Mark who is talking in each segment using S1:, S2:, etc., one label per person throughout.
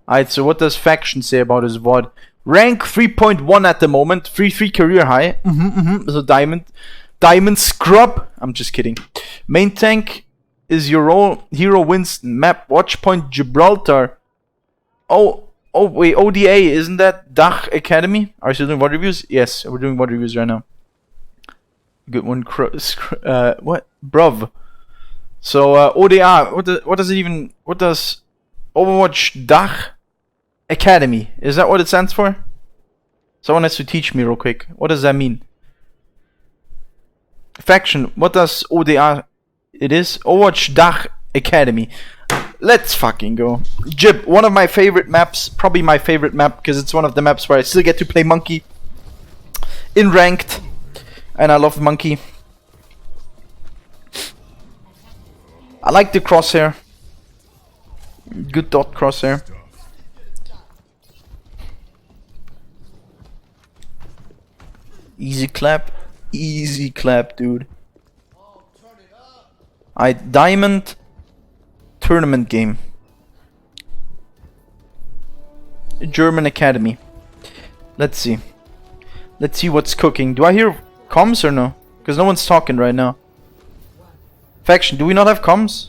S1: Alright, so what does Faction say about his VOD? Rank 3.1 at the moment. 3 career high. So Diamond Scrub. I'm just kidding. Maintank is your role. Hero Winston. Map Watchpoint Gibraltar. Oh wait, ODA, isn't that Dach Academy? Are you still doing VOD reviews? Yes, we're doing VOD reviews right now. Good one. What? Bruv. So ODA, what does Overwatch Dach Academy, is that what it stands for? Someone has to teach me real quick. What does that mean? Faction, what does ODA? It is Overwatch Dach Academy. Let's fucking go. Gib, one of my favorite maps, probably my favorite map, because it's one of the maps where I still get to play Monkey in ranked, and I love Monkey. I like the crosshair. Good dot crosshair. Easy clap, dude. Diamond tournament game. German Academy. Let's see what's cooking. Do I hear comms or no? Because no one's talking right now. Faction, do we not have comms?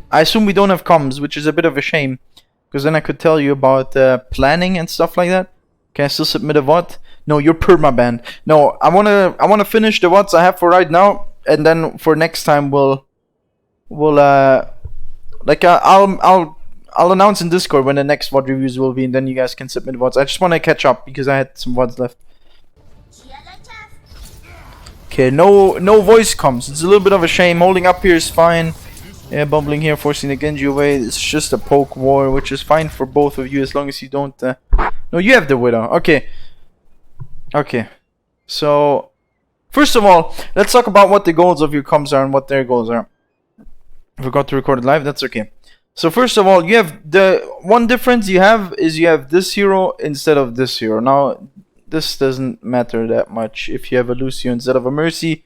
S1: I assume we don't have comms, which is a bit of a shame, because then I could tell you about planning and stuff like that. Can I still submit a VOD? No, you're perma-banned. No, I wanna finish the VODs I have for right now, and then for next time I'll announce in Discord when the next VOD reviews will be, and then you guys can submit VODs. I just want to catch up because I had some VODs left. Okay, no voice comms. It's a little bit of a shame. Holding up here is fine. Yeah, bubbling here, forcing the Genji away. It's just a poke war, which is fine for both of you as long as you don't... No, you have the Widow. Okay. Okay. So, first of all, let's talk about what the goals of your comms are and what their goals are. I forgot to record it live. That's okay. So, first of all, you have... The one difference you have is you have this hero instead of this hero. Now, this doesn't matter that much if you have a Lucio instead of a Mercy.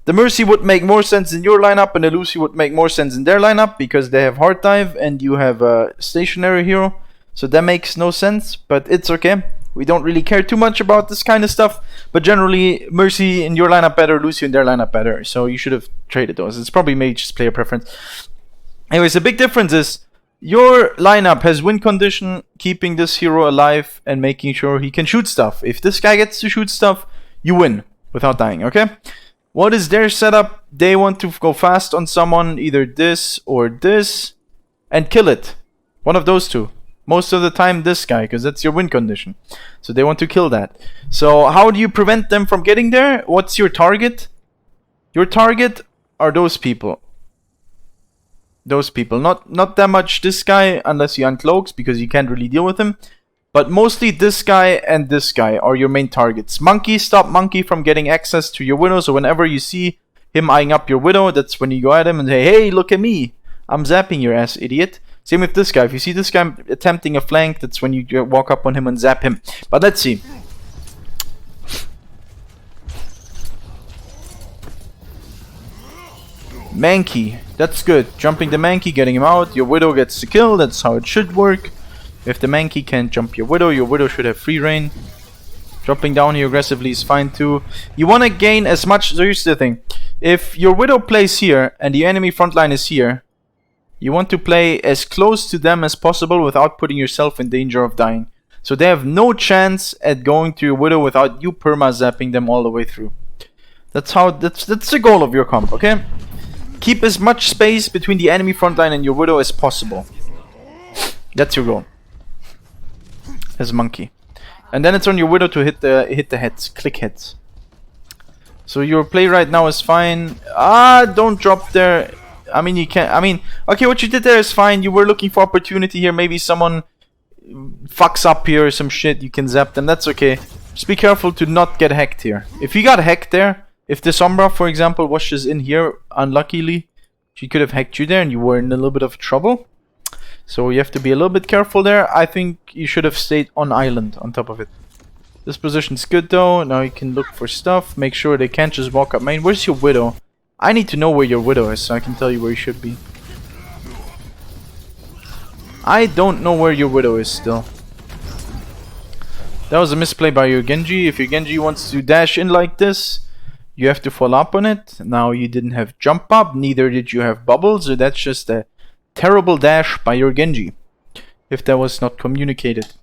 S1: The Mercy would make more sense in your lineup, and the Lucio would make more sense in their lineup because they have Hard Dive and you have a stationary hero. So that makes no sense, but it's okay. We don't really care too much about this kind of stuff. But generally, Mercy in your lineup better, Lucio in their lineup better. So you should have traded those. It's probably maybe just player preference. Anyways, the big difference is your lineup has win condition, keeping this hero alive and making sure he can shoot stuff. If this guy gets to shoot stuff, you win without dying, okay? What is their setup? They want to go fast on someone, either this or this, and kill it. One of those two. Most of the time this guy, because that's your win condition. So they want to kill that. So how do you prevent them from getting there? What's your target? Your target are those people. Those people. Not that much this guy, unless you uncloaks, because you can't really deal with him. But mostly this guy and this guy are your main targets. Monkey, stop Monkey from getting access to your Widow. So whenever you see him eyeing up your Widow, that's when you go at him and say, hey, look at me. I'm zapping your ass, idiot. Same with this guy. If you see this guy attempting a flank, that's when you walk up on him and zap him. But let's see. Mankey. That's good. Jumping the Mankey, getting him out. Your Widow gets the kill. That's how it should work. If the Mankey can't jump your Widow should have free reign. Dropping down here aggressively is fine too. You want to gain as much... So here's the thing. If your Widow plays here and the enemy front line is here, you want to play as close to them as possible without putting yourself in danger of dying. So they have no chance at going to your Widow without you perma-zapping them all the way through. That's the goal of your comp, okay? Keep as much space between the enemy front line and your Widow as possible. That's your goal. As Monkey. And then it's on your Widow to hit the heads, click heads. So your play right now is fine. Don't drop there. I mean, you can't. I mean, okay, what you did there is fine. You were looking for opportunity here. Maybe someone fucks up here or some shit. You can zap them. That's okay. Just be careful to not get hacked here. If you got hacked there, if the Sombra, for example, washes in here, unluckily, she could have hacked you there and you were in a little bit of trouble. So you have to be a little bit careful there. I think you should have stayed on island on top of it. This position's good though. Now you can look for stuff. Make sure they can't just walk up main. Where's your Widow? I need to know where your Widow is so I can tell you where you should be. I don't know where your Widow is still. That was a misplay by your Genji. If your Genji wants to dash in like this, you have to follow up on it. Now you didn't have jump up, neither did you have bubbles, so that's just a terrible dash by your Genji. If that was not communicated.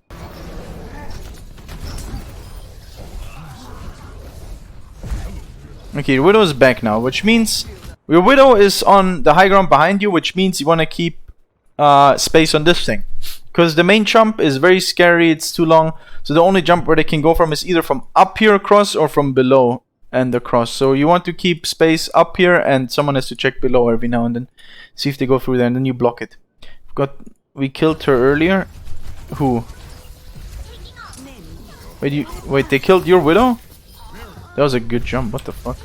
S1: Okay, your Widow is back now, which means your Widow is on the high ground behind you, which means you want to keep space on this thing. Because the main jump is very scary, it's too long. So the only jump where they can go from is either from up here across or from below and across. So you want to keep space up here and someone has to check below every now and then. See if they go through there and then you block it. We killed her earlier. Who? Wait, they killed your Widow? That was a good jump, what the fuck?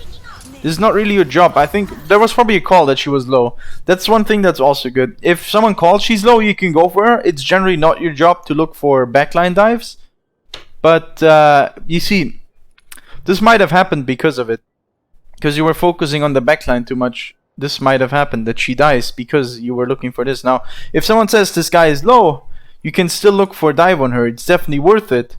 S1: This is not really your job. I think there was probably a call that she was low. That's one thing that's also good. If someone calls she's low, you can go for her. It's generally not your job to look for backline dives. But you see, this might have happened because of it. Because you were focusing on the backline too much. This might have happened, that she dies because you were looking for this. Now, if someone says this guy is low, you can still look for a dive on her. It's definitely worth it.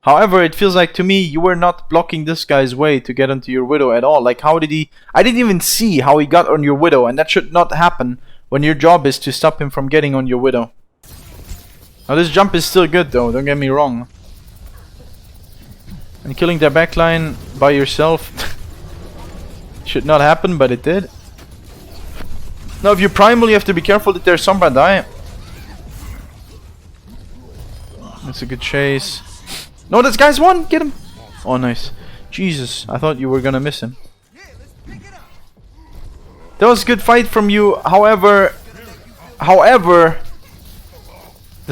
S1: However, it feels like to me you were not blocking this guy's way to get onto your Widow at all. Like, how did he... I didn't even see how he got on your Widow, and that should not happen when your job is to stop him from getting on your Widow. Now, this jump is still good though, don't get me wrong. And killing their backline by yourself should not happen, but it did. Now, if you're primal, you have to be careful that there's Sombra die. That's a good chase. No, this guy's one! Get him! Oh, nice. Jesus, I thought you were gonna miss him. That was a good fight from you. However, the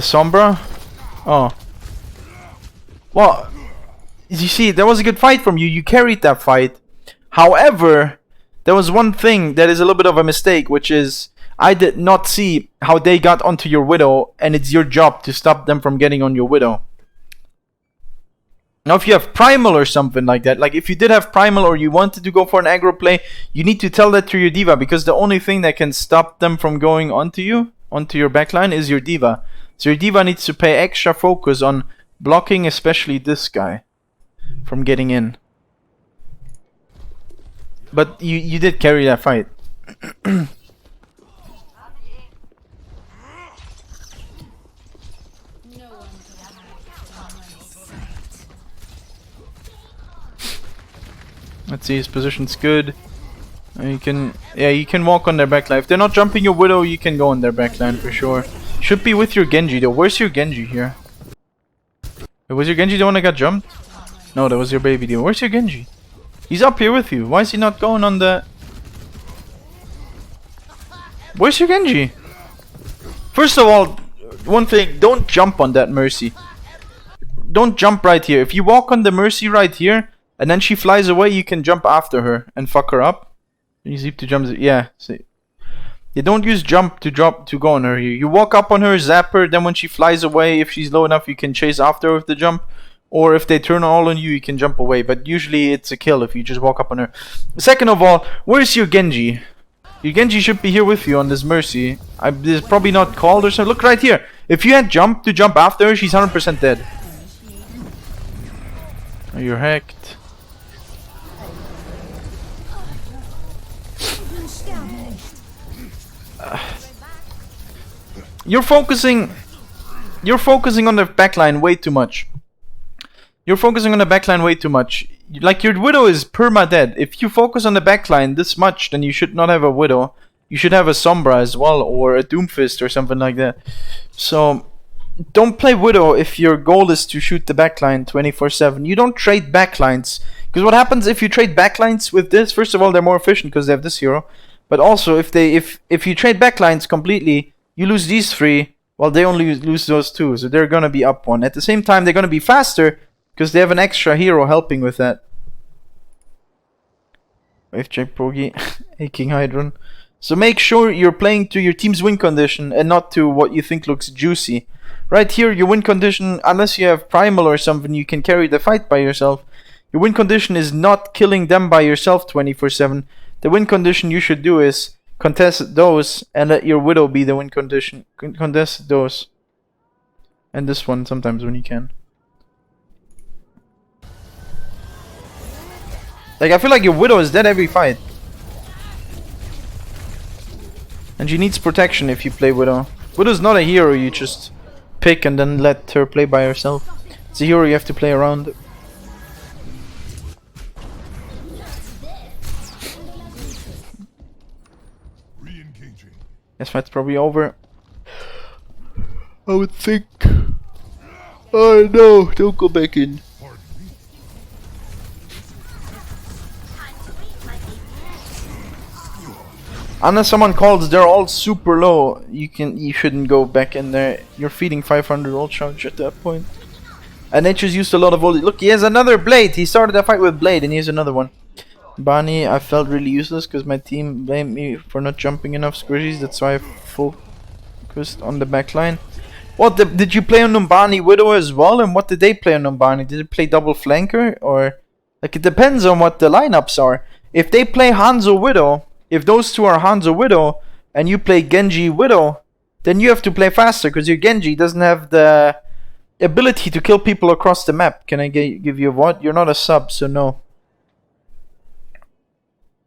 S1: Sombra? Oh. Well, you see, there was a good fight from you. You carried that fight. However, there was one thing that is a little bit of a mistake, which is I did not see how they got onto your Widow, and it's your job to stop them from getting on your Widow. Now, if you have Primal or something like that, like if you did have Primal or you wanted to go for an aggro play, you need to tell that to your D.Va, because the only thing that can stop them from going onto you, onto your backline, is your D.Va. So your D.Va needs to pay extra focus on blocking, especially this guy, from getting in. But you did carry that fight. Let's see, his position's good. You can walk on their backline. If they're not jumping your Widow, you can go on their backline for sure. Should be with your Genji though. Where's your Genji here? Was your Genji the one that got jumped? No, that was your baby deal. Where's your Genji? He's up here with you. Why is he not going on the... Where's your Genji? First of all, one thing, don't jump on that Mercy. Don't jump right here. If you walk on the Mercy right here, and then she flies away, you can jump after her and fuck her up. You zip to jump. Yeah, see. You don't use jump to go on her here. You walk up on her, zap her, then when she flies away, if she's low enough, you can chase after her with the jump. Or if they turn all on you, you can jump away. But usually it's a kill if you just walk up on her. Second of all, where's your Genji? Your Genji should be here with you on this Mercy. This is probably not called or something. Look right here. If you had jump to jump after her, she's 100% dead. Oh, you're hacked. You're focusing on the backline way too much. You're focusing on the backline way too much. Like, your Widow is perma dead. If you focus on the backline this much, then you should not have a Widow. You should have a Sombra as well, or a Doomfist or something like that. So don't play Widow if your goal is to shoot the backline 24/7. You don't trade backlines, because what happens if you trade backlines with this? First of all, they're more efficient because they have this hero. But also, if you trade backlines completely, you lose these three, while they only lose those two. So they're gonna be up one. At the same time, they're gonna be faster because they have an extra hero helping with that. Wave check ProGi, a King Hydron. So make sure you're playing to your team's win condition and not to what you think looks juicy. Right here, your win condition, unless you have Primal or something, you can carry the fight by yourself. Your win condition is not killing them by yourself 24/7. The win condition you should do is contest those and let your Widow be the win condition. Contest those. And this one sometimes when you can. Like, I feel like your Widow is dead every fight. And she needs protection if you play Widow. Widow's not a hero you just pick and then let her play by herself. It's a hero you have to play around. This fight's probably over. I would think. Oh no, don't go back in. Unless someone calls, they're all super low. You shouldn't go back in there. You're feeding 500 ult charge at that point. And Nature's used a lot of ult. Look, he has another blade. He started a fight with blade, and he has another one. Barney, I felt really useless because my team blamed me for not jumping enough squishies. That's why I focused on the back line. What did you play on Numbani Widow as well? And what did they play on Numbani? Did they play double flanker or like it depends on what the lineups are. If they play Hanzo Widow. If those two are Hanzo Widow and you play Genji Widow, then you have to play faster because your Genji doesn't have the ability to kill people across the map. Can I give you a VOD? You're not a sub, so no.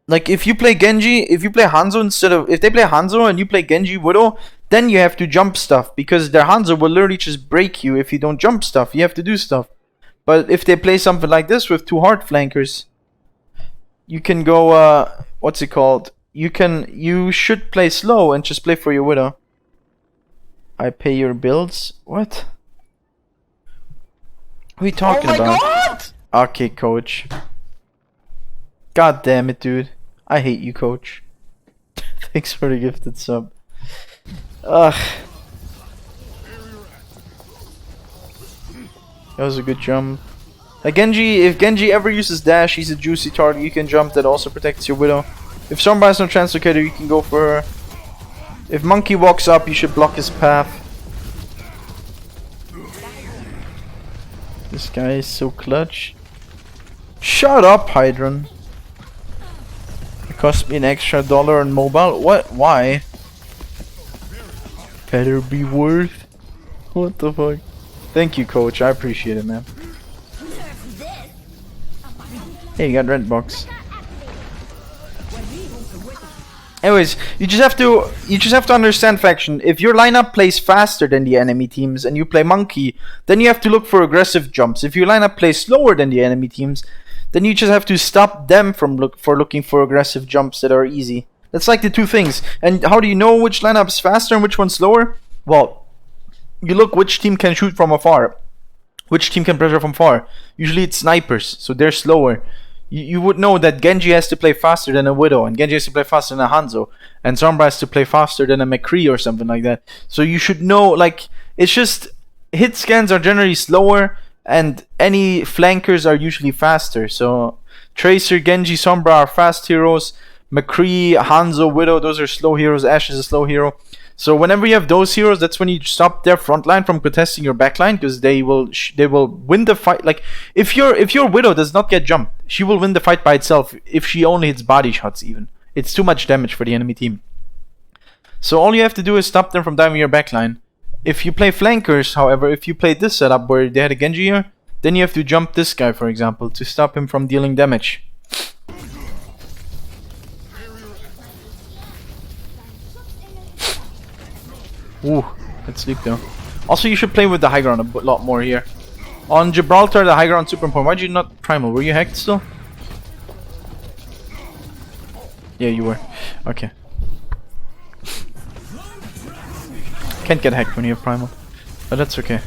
S1: Like if you play Genji, if you play Hanzo if they play Hanzo and you play Genji Widow, then you have to jump stuff because their Hanzo will literally just break you if you don't jump stuff. You have to do stuff. But if they play something like this with two hard flankers, you can go what's it called? You should play slow and just play for your Widow. I pay your bills? What? What are you talking about? God! Okay, coach. God damn it, dude. I hate you, coach. Thanks for the gifted sub. Ugh. That was a good jump. Like Genji, if Genji ever uses dash, he's a juicy target you can jump that also protects your Widow. If Sombra has no translocator, you can go for her. If Monkey walks up, you should block his path. This guy is so clutch. Shut up, Hydron. It cost me an extra $1 on mobile. What? Why? Better be worth. What the fuck? Thank you, coach. I appreciate it, man. Hey, you got red box. Anyways, you just have to understand, faction. If your lineup plays faster than the enemy teams and you play monkey, then you have to look for aggressive jumps. If your lineup plays slower than the enemy teams, then you just have to stop them from looking for aggressive jumps that are easy. That's like the two things. And how do you know which lineup is faster and which one's slower? Well, you look which team can shoot from afar, which team can pressure from far. Usually it's snipers, so they're slower. You would know that Genji has to play faster than a Widow, and Genji has to play faster than a Hanzo, and Sombra has to play faster than a McCree or something like that. So you should know, like, it's just, hit scans are generally slower, and any flankers are usually faster. So Tracer, Genji, Sombra are fast heroes, McCree, Hanzo, Widow, those are slow heroes, Ashe is a slow hero. So whenever you have those heroes, that's when you stop their front line from contesting your back line, because they will win the fight. Like if your Widow does not get jumped, she will win the fight by itself if she only hits body shots. Even it's too much damage for the enemy team. So all you have to do is stop them from diving your back line. If you play flankers, however, if you play this setup where they had a Genji here, then you have to jump this guy, for example, to stop him from dealing damage. Ooh, let's sleep though. Also, you should play with the high ground a lot more here. On Gibraltar, the high ground super important. Why did you not primal? Were you hacked still? Yeah, you were. Okay. Can't get hacked when you have primal, but that's okay.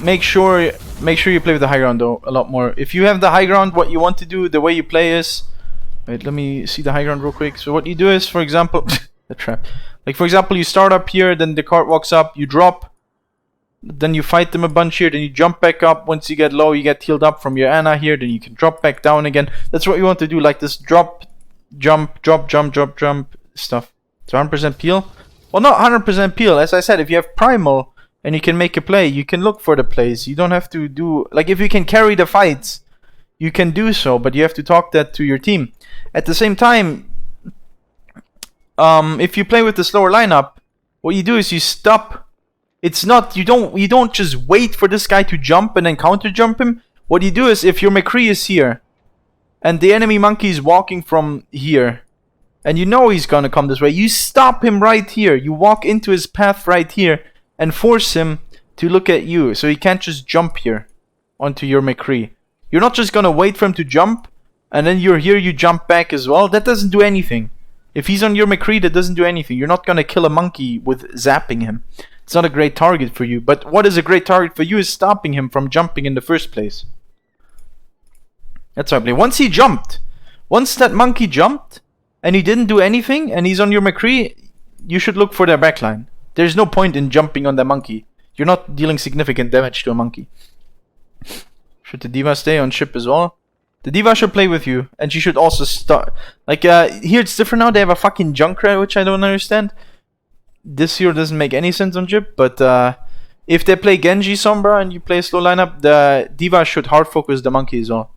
S1: Make sure you play with the high ground though a lot more. If you have the high ground, what you want to do, the way you play is. Wait, let me see the high ground real quick. So what you do is, for example, the trap. Like for example, you start up here, then the cart walks up, you drop, then you fight them a bunch here, then you jump back up. Once you get low, you get healed up from your Ana here, then you can drop back down again. That's what you want to do, like this drop, jump, drop, jump, drop, jump stuff. It's 100% peel. Well, not 100% peel. As I said, if you have primal and you can make a play, you can look for the plays. You don't have to do, like if you can carry the fights, you can do so, but you have to talk that to your team. At the same time, if you play with the slower lineup, what you do is you stop. It's not, you don't just wait for this guy to jump and then counter jump him. What you do is, if your McCree is here and the enemy monkey is walking from here, and you know he's gonna come this way, you stop him right here. You walk into his path right here and force him to look at you, so he can't just jump here onto your McCree. You're not just gonna wait for him to jump and then you're here, you jump back as well. That doesn't do anything. If he's on your McCree, that doesn't do anything. You're not gonna kill a monkey with zapping him. It's not a great target for you. But what is a great target for you is stopping him from jumping in the first place. That's how I play. Once he jumped, once that monkey jumped and he didn't do anything and he's on your McCree, you should look for their backline. There's no point in jumping on the monkey. You're not dealing significant damage to a monkey. Should the D.Va stay on ship as well? The D.Va should play with you, and she should also start. Like, here it's different now. They have a fucking Junkrat, which I don't understand. This here doesn't make any sense on ship, but if they play Genji Sombra and you play a slow lineup, the D.Va should hard focus the monkey as well.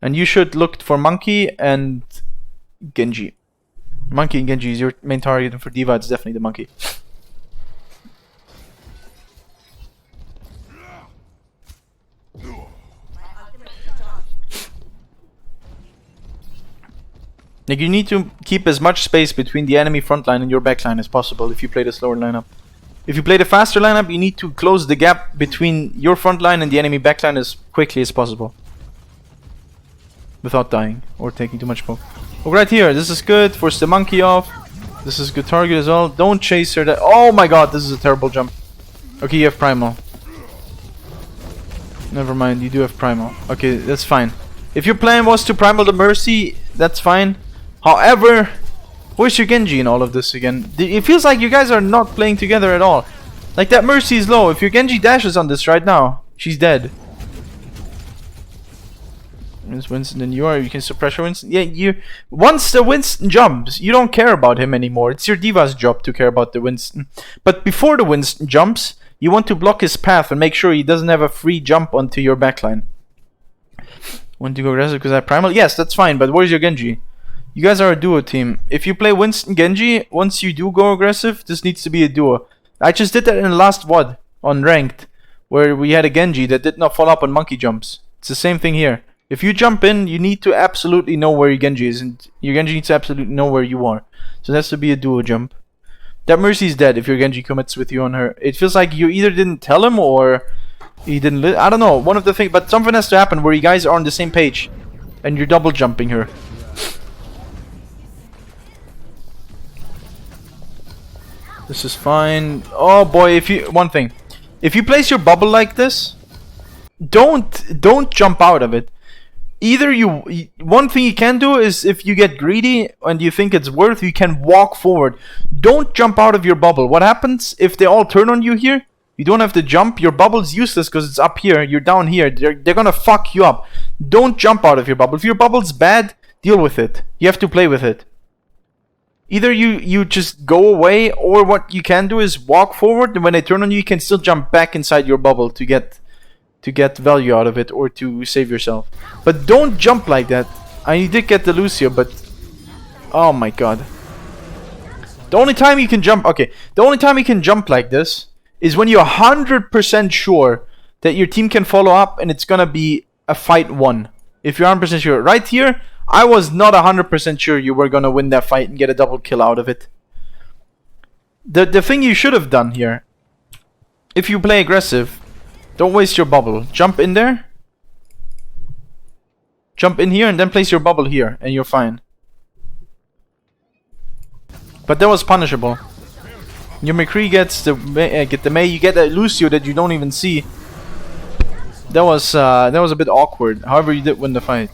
S1: And you should look for monkey and Genji. Monkey and Genji is your main target, and for D.Va it's definitely the monkey. Like, you need to keep as much space between the enemy front line and your back line as possible if you play the slower lineup. If you play the faster lineup, you need to close the gap between your front line and the enemy back line as quickly as possible. Without dying or taking too much poke. Oh, right here, this is good. Force the monkey off. This is a good target as well. Don't chase her. Oh my god, this is a terrible jump. Okay, you have primal. Never mind, you do have primal. Okay, that's fine. If your plan was to primal the Mercy, that's fine. However, where's your Genji in all of this again? It feels like you guys are not playing together at all. Like, that Mercy is low. If your Genji dashes on this right now, she's dead. It's Winston, then you can suppress your Winston. Yeah, once the Winston jumps, you don't care about him anymore. It's your D.Va's job to care about the Winston. But before the Winston jumps, you want to block his path and make sure he doesn't have a free jump onto your backline. Want to go aggressive because I have primal? Yes, that's fine, but where's your Genji? You guys are a duo team. If you play Winston Genji, once you do go aggressive, this needs to be a duo. I just did that in the last VOD on Ranked, where we had a Genji that did not follow up on monkey jumps. It's the same thing here. If you jump in, you need to absolutely know where your Genji is, and your Genji needs to absolutely know where you are. So it has to be a duo jump. That Mercy's dead if your Genji commits with you on her. It feels like you either didn't tell him or he didn't I don't know, one of the things, but something has to happen where you guys are on the same page and you're double jumping her. This is fine. Oh boy, one thing. If you place your bubble like this, don't jump out of it. Either one thing you can do is, if you get greedy and you think it's worth, you can walk forward. Don't jump out of your bubble. What happens if they all turn on you here? You don't have to jump. Your bubble's useless because it's up here. You're down here. They're gonna fuck you up. Don't jump out of your bubble. If your bubble's bad, deal with it. You have to play with it. Either you just go away, or what you can do is walk forward, and when they turn on you, you can still jump back inside your bubble to get value out of it, or to save yourself. But don't jump like that. I did get the Lucio, but oh my god. The only time you can jump, okay, the only time you can jump like this is when you're 100% sure that your team can follow up and it's gonna be a fight won. If you're 100% sure. Right here, I was not 100% sure you were gonna win that fight and get a double kill out of it. The thing you should have done here, if you play aggressive, don't waste your bubble. Jump in there. Jump in here and then place your bubble here and you're fine. But that was punishable. Your McCree gets the Mei, you get a Lucio that you don't even see. That was a bit awkward. However, you did win the fight.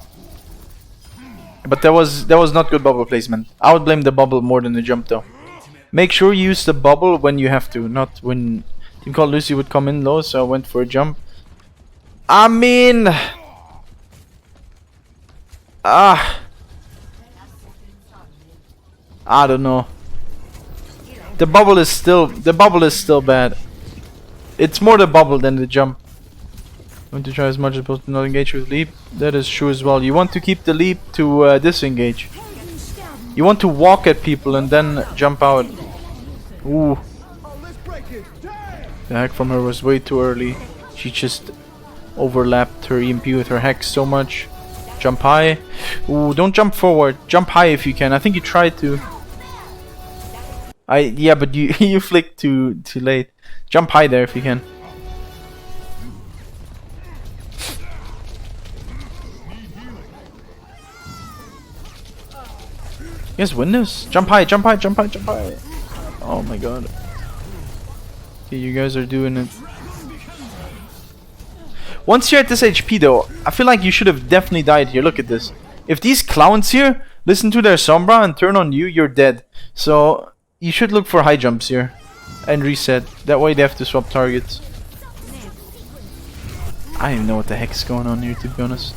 S1: But that was not good bubble placement. I would blame the bubble more than the jump though. Make sure you use the bubble when you have to, not when Team Called Lucy would come in low, so I went for a jump. I mean, I don't know. The bubble is still bad. It's more the bubble than the jump. I want to try as much as possible to not engage with leap. That is true as well. You want to keep the leap to disengage. You want to walk at people and then jump out. Ooh. The hack from her was way too early. She just overlapped her EMP with her hex so much. Jump high. Ooh, don't jump forward. Jump high if you can. I think you tried to. Yeah, but you you flicked too late. Jump high there if you can. Yes, win this. Jump high, jump high, jump high, jump high. Oh my god. Okay, you guys are doing it. Once you're at this HP though, I feel like you should have definitely died here. Look at this. If these clowns here listen to their Sombra and turn on you, you're dead. So you should look for high jumps here and reset. That way they have to swap targets. I don't even know what the heck's going on here, to be honest.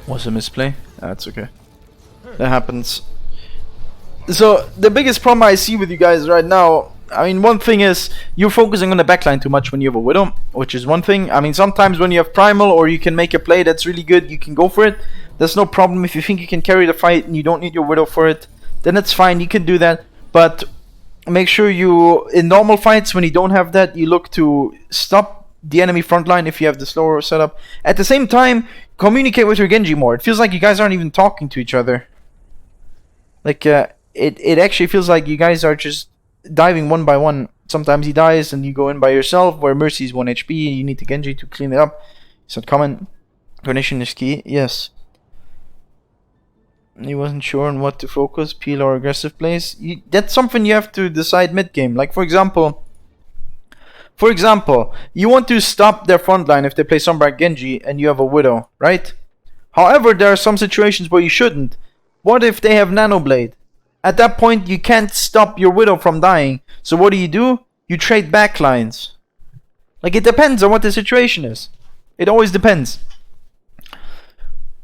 S1: Was a misplay? That's okay. That happens. So the biggest problem I see with you guys right now, I mean, one thing is you're focusing on the backline too much when you have a Widow, which is one thing. I mean, sometimes when you have Primal or you can make a play that's really good, you can go for it. There's no problem. If you think you can carry the fight and you don't need your Widow for it, then it's fine, you can do that. But make sure you, in normal fights, when you don't have that, you look to stop the enemy front line if you have the slower setup. At the same time, communicate with your Genji more. It feels like you guys aren't even talking to each other. Like, it actually feels like you guys are just diving one by one. Sometimes he dies and you go in by yourself, where Mercy's 1 HP and you need the Genji to clean it up. So comment. Coordination is key. Yes. He wasn't sure on what to focus, peel or aggressive plays. That's something you have to decide mid-game. Like, for example, you want to stop their front line if they play Sombra Genji and you have a Widow, right? However, there are some situations where you shouldn't. What if they have Nanoblade? At that point, you can't stop your Widow from dying. So what do? You trade backlines. Like, it depends on what the situation is. It always depends.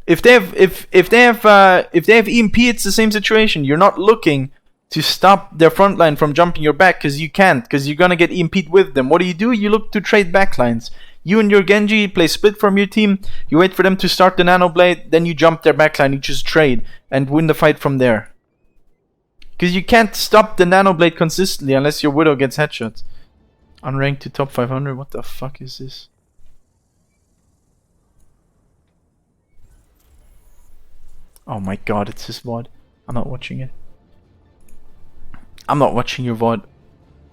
S1: If they have EMP, it's the same situation. You're not looking to stop their front line from jumping your back because you can't, because you're gonna get EMP'd with them. What do? You look to trade backlines. You and your Genji play split from your team. You wait for them to start the Nanoblade, then you jump their backline. You just trade and win the fight from there. Because you can't stop the Nanoblade consistently unless your Widow gets headshots. Unranked to top 500. What the fuck is this? Oh my god, it's his VOD. I'm not watching it. I'm not watching your VOD.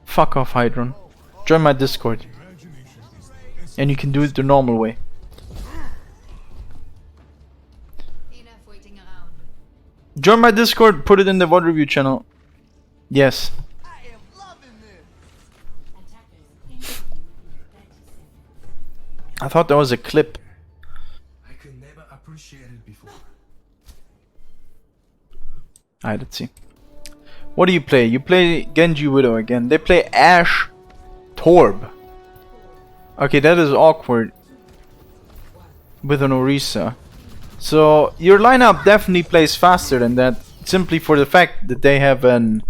S1: Fuck off, Hydron. Join my Discord. And you can do it the normal way. Join my Discord, put it in the VOD review channel. Yes. I thought that was a clip.
S2: I could never appreciate it before.
S1: Alright, let's see. What do you play? You play Genji Widow again. They play Ashe Torb. Okay, that is awkward. With an Orisa. So, your lineup definitely plays faster than that. Simply for the fact that they have an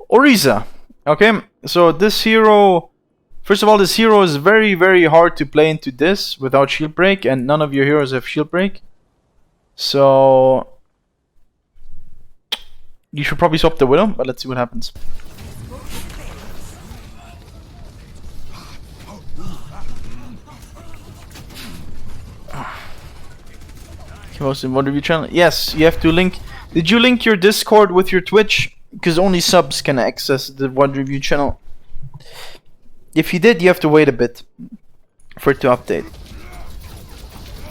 S1: Orisa. Okay, so this hero... First of all, this hero is very, very hard to play into this without shield break. And none of your heroes have shield break. So... you should probably swap the Widow, but let's see what happens. Most in VOD review channel. Yes, you have to link. Did you link your Discord with your Twitch? Because only subs can access the VOD review channel. If you did, you have to wait a bit for it to update.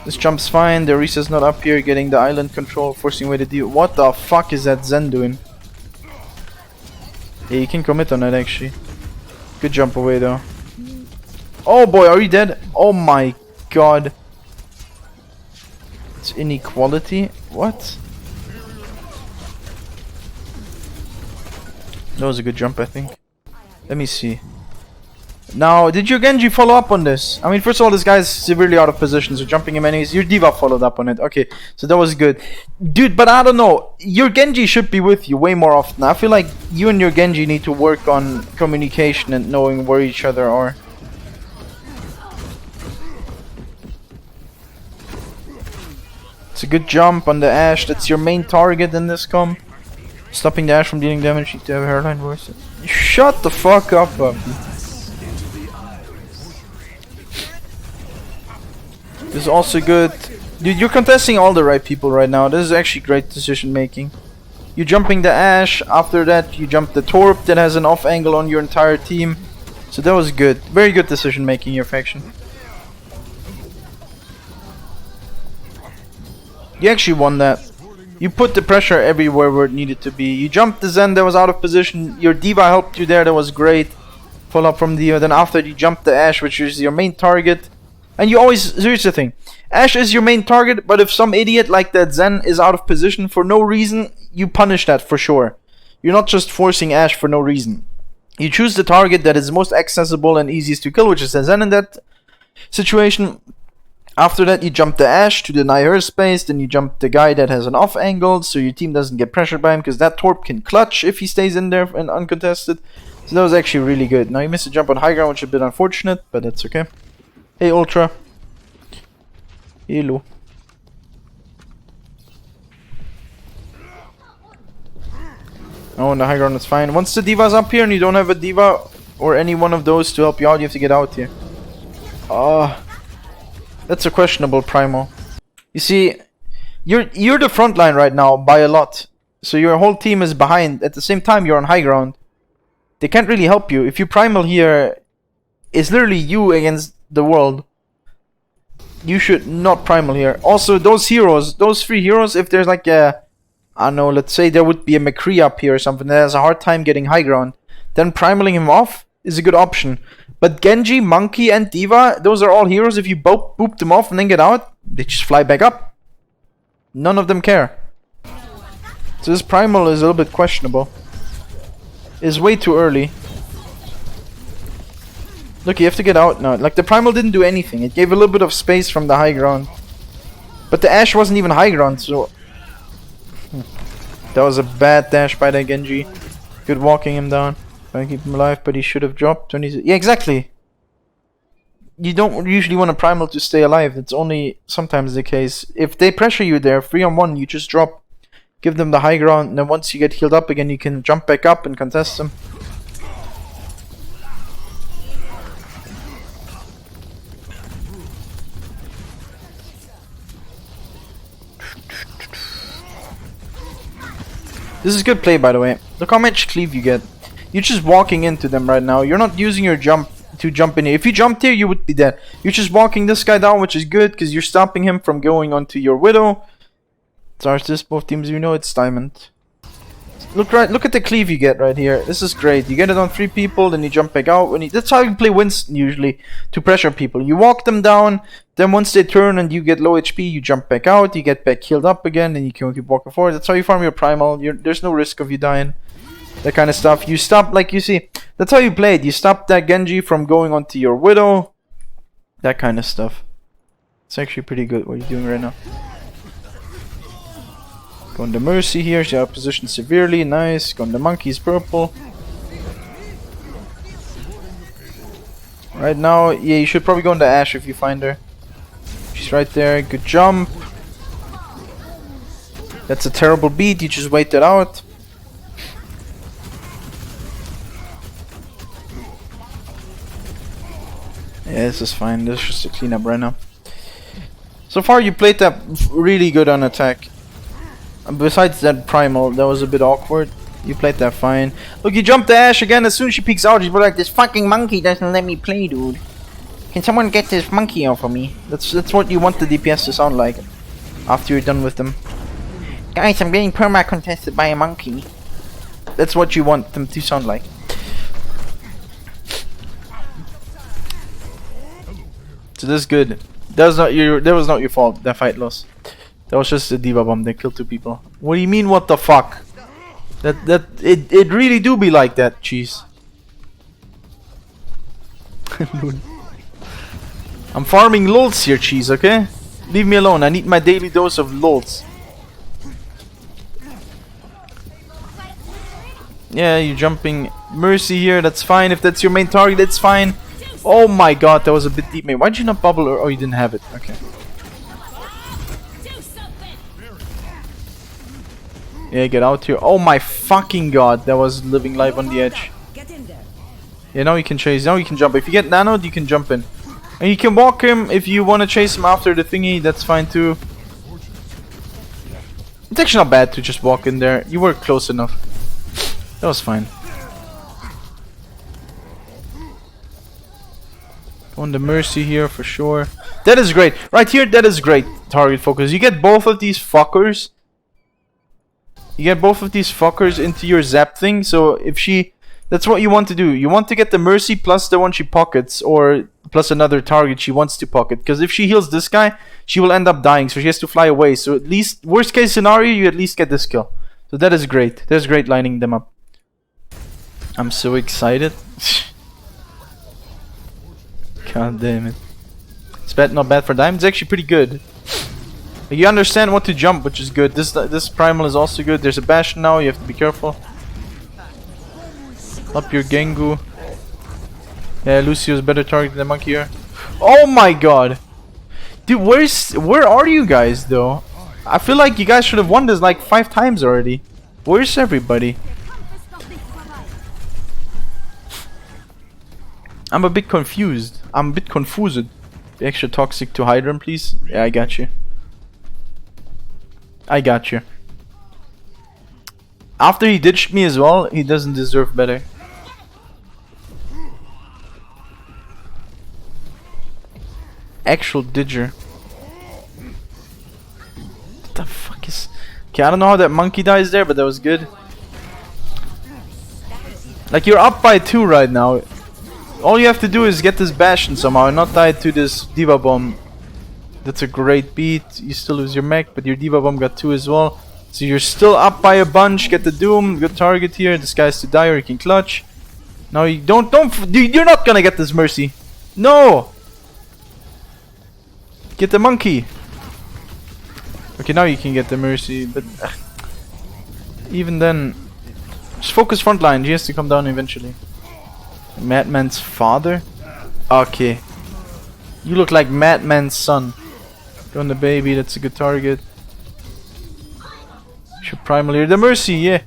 S1: This jump's fine. The Orisa's not up here, getting the island control, forcing away the deal. What the fuck is that Zen doing? Yeah, you can commit on that actually. Good jump away though. Oh boy, are you dead? Oh my god. It's inequality. What? That was a good jump, I think. Let me see. Now, did your Genji follow up on this? I mean, first of all, this guy is severely out of position, so jumping him enemies. Your Diva followed up on it. Okay, so that was good. Dude, but I don't know. Your Genji should be with you way more often. I feel like you and your Genji need to work on communication and knowing where each other are. It's a good jump on the Ashe. That's your main target in this comp. Stopping the Ashe from dealing damage to have a hairline voice. Shut the fuck up, puppy. This is also good. Dude, you're contesting all the right people right now. This is actually great decision making. You're jumping the Ashe. After that, you jump the Torp that has an off angle on your entire team. So that was good. Very good decision making, your faction. You actually won that. You put the pressure everywhere where it needed to be. You jumped the Zen that was out of position. Your D.Va helped you there. That was great. Follow up from D.Va. Then after you jumped the Ashe, which is your main target. And you always... Here's the thing. Ashe is your main target, but if some idiot like that Zen is out of position for no reason, you punish that for sure. You're not just forcing Ashe for no reason. You choose the target that is most accessible and easiest to kill, which is the Zen in that situation. After that, you jump the Ashe to deny her space. Then you jump the guy that has an off angle, so your team doesn't get pressured by him, because that Torp can clutch if he stays in there and uncontested. So that was actually really good. Now you missed a jump on high ground, which is a bit unfortunate, but that's okay. Hey, Ultra. Hello. Oh, on the high ground, it's fine. Once the D.Va's up here and you don't have a D.Va or any one of those to help you out, you have to get out here. That's a questionable Primo. You see, you're the front line right now by a lot. So your whole team is behind. At the same time, you're on high ground. They can't really help you. If you Primal here, it's literally you against the world. You should not Primal here. Also, those heroes, those 3 heroes, if there's like a... I don't know, let's say there would be a McCree up here or something that has a hard time getting high ground. Then Primaling him off is a good option. But Genji, Monkey, and D.Va, those are all heroes. If you boop them off and then get out, they just fly back up. None of them care. So this Primal is a little bit questionable. It's way too early. Look, you have to get out now. Like, the Primal didn't do anything. It gave a little bit of space from the high ground. But the Ashe wasn't even high ground, so... That was a bad dash by the Genji. Good walking him down. Trying to keep him alive, but he should have dropped. Yeah, exactly. You don't usually want a Primal to stay alive. That's only sometimes the case. If they pressure you there, 3-on-1, you just drop. Give them the high ground, and then once you get healed up again, you can jump back up and contest them. This is good play, by the way. Look how much cleave you get. You're just walking into them right now. You're not using your jump to jump in here. If you jumped here, you would be dead. You're just walking this guy down, which is good, because you're stopping him from going onto your Widow. Stars this, both teams, you know it's Diamond. Look at the cleave you get right here. This is great. You get it on 3 people, then you jump back out. That's how you play Winston usually, to pressure people. You walk them down, then once they turn and you get low HP, you jump back out, you get back healed up again, and you can keep walking forward. That's how you farm your Primal. There's no risk of you dying. That kind of stuff. You stop, like you see, that's how you play it. You stop that Genji from going onto your Widow. That kind of stuff. It's actually pretty good what you're doing right now. Going to Mercy here, she out positioned severely, nice. Going to Monkey's purple. Right now, yeah, you should probably go into Ashe if you find her. She's right there, good jump. That's a terrible beat, you just wait that out. Yeah, this is fine, this is just a cleanup right now. So far you played that really good on attack. Besides that Primal, that was a bit awkward. You played that fine. Look, you jumped the Ashe again. As soon as she peeks out, she's like, this fucking monkey doesn't let me play, dude. Can someone get this monkey off of me? That's what you want the DPS to sound like after you're done with them. Guys, I'm getting perma contested by a monkey. That's what you want them to sound like. So this is good. That was not your fault. That fight loss. That was just a D.Va bomb. They killed 2 people. What do you mean? What the fuck? It really do be like that, cheese. I'm farming lols here, cheese. Okay, leave me alone. I need my daily dose of lols. Yeah, you're jumping Mercy here. That's fine. If that's your main target, that's fine. Oh my god, that was a bit deep, mate. Why'd you not bubble? Oh, you didn't have it. Okay. Yeah, get out here. Oh my fucking god, that was living life on the edge. Yeah, now you can chase. Now you can jump. If you get nanoed, you can jump in. And you can walk him if you want to chase him after the thingy. That's fine too. It's actually not bad to just walk in there. You were close enough. That was fine. On the Mercy here for sure. That is great. Right here, that is great. Target focus. You get both of these fuckers. You get both of these fuckers into your zap thing. So if she... That's what you want to do. You want to get the Mercy plus the one she pockets. Or plus another target she wants to pocket. Because if she heals this guy, she will end up dying. So she has to fly away. So at least... Worst case scenario, you at least get this kill. So that is great. That's great lining them up. I'm so excited. God damn it. It's bad, not bad for diamonds. It's actually pretty good. You understand what to jump, which is good. This primal is also good. There's a Bastion now. You have to be careful. Up your Gengu. Yeah, Lucio's better target than the monkey here. Oh my god. Dude, where are you guys though? I feel like you guys should have won this like 5 times already. Where's everybody? I'm a bit confused. I'm a bit confused. Be extra toxic to Hydran, please. Yeah, I got you. I got you. After he ditched me as well, he doesn't deserve better. Actual Didger. What the fuck is... Okay, I don't know how that monkey dies there, but that was good. Like, you're up by 2 right now. All you have to do is get this Bastion somehow and not die to this Diva Bomb. That's a great beat. You still lose your mech, but your Diva Bomb got 2 as well. So you're still up by a bunch. Get the Doom. Good target here. This guy's to die or you can clutch. Now you you're not gonna get this Mercy. No! Get the monkey. Okay, now you can get the Mercy, but... even then... Just focus frontline. She has to come down eventually. Madman's father? Okay. You look like Madman's son. Go on the baby, that's a good target. Should primarily the Mercy, yeah.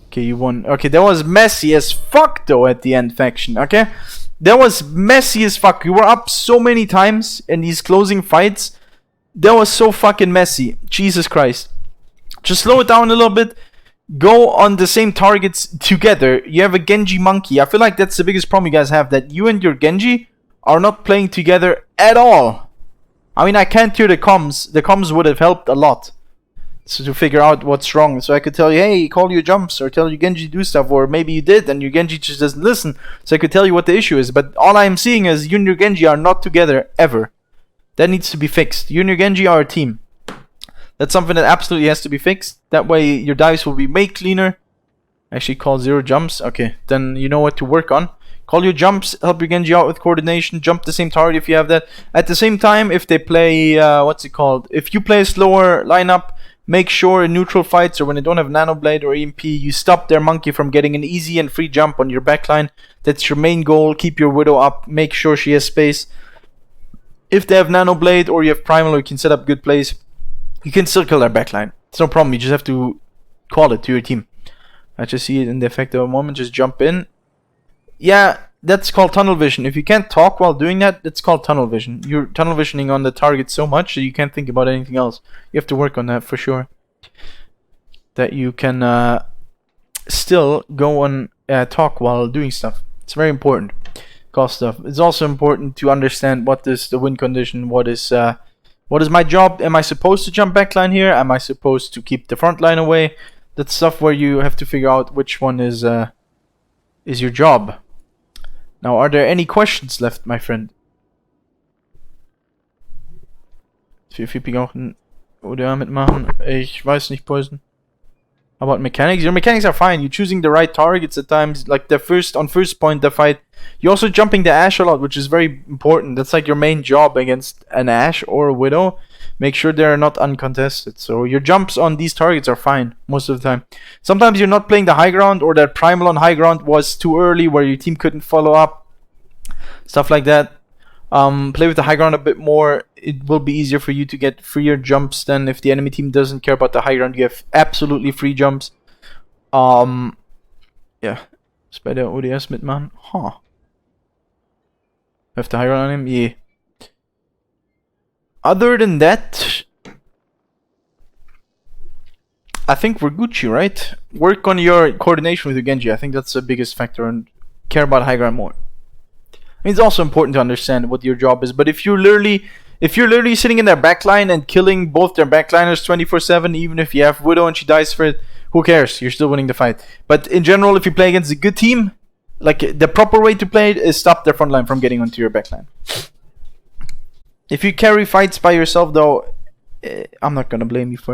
S1: Okay, you won. Okay, that was messy as fuck though at the end faction, okay? That was messy as fuck. You were up so many times in these closing fights. That was so fucking messy. Jesus Christ. Just slow it down a little bit. Go on the same targets together. You have a Genji monkey. I feel like that's the biggest problem you guys have. That you and your Genji are not playing together at all. I mean, I can't hear the comms. The comms would have helped a lot. So to figure out what's wrong. So I could tell you, hey, call your jumps. Or tell you Genji do stuff. Or maybe you did and your Genji just doesn't listen. So I could tell you what the issue is. But all I'm seeing is you and your Genji are not together ever. That needs to be fixed. You and your Genji are a team. That's something that absolutely has to be fixed. That way your dives will be way cleaner. Actually call 0 jumps. Okay, then you know what to work on. Call your jumps, help your Genji out with coordination, jump the same target if you have that. At the same time, if they play, what's it called? If you play a slower lineup, make sure in neutral fights or when they don't have Nano Blade or EMP, you stop their monkey from getting an easy and free jump on your backline. That's your main goal. Keep your Widow up, make sure she has space. If they have Nano Blade or you have Primal or you can set up good plays, you can still kill their backline. It's no problem. You just have to call it to your team. I just see it in the effect of a moment. Just jump in. Yeah, that's called tunnel vision. If you can't talk while doing that, that's called tunnel vision. You're tunnel visioning on the target so much that you can't think about anything else. You have to work on that for sure. That you can still go and talk while doing stuff. It's very important. Call stuff. It's also important to understand what is the win condition. What is my job? Am I supposed to jump backline here? Am I supposed to keep the front line away? That's stuff where you have to figure out which one is your job. Now, are there any questions left, my friend? 4 auch ein ODA mitmachen. Ich weiß nicht, Poison. How about mechanics? Your mechanics are fine. You're choosing the right targets at times. Like on first point, the fight. You're also jumping the Ashe a lot, which is very important. That's like your main job against an Ashe or a Widow. Make sure they're not uncontested. So your jumps on these targets are fine most of the time. Sometimes you're not playing the high ground, or that primal on high ground was too early where your team couldn't follow up. Stuff like that. Play with the high ground a bit more. It will be easier for you to get freer jumps than if the enemy team doesn't care about the high ground. You have absolutely free jumps. Yeah. Spider ODS midman. Huh. Have the high ground on him? Yeah. Other than that, I think we're Gucci, right? Work on your coordination with your Genji. I think that's the biggest factor, and care about high ground more. I mean, it's also important to understand what your job is, but if you're literally sitting in their backline and killing both their backliners 24/7, even if you have Widow and she dies for it, who cares? You're still winning the fight. But in general, if you play against a good team, like the proper way to play it is stop their front line from getting onto your backline. If you carry fights by yourself, though, I'm not gonna blame you for it.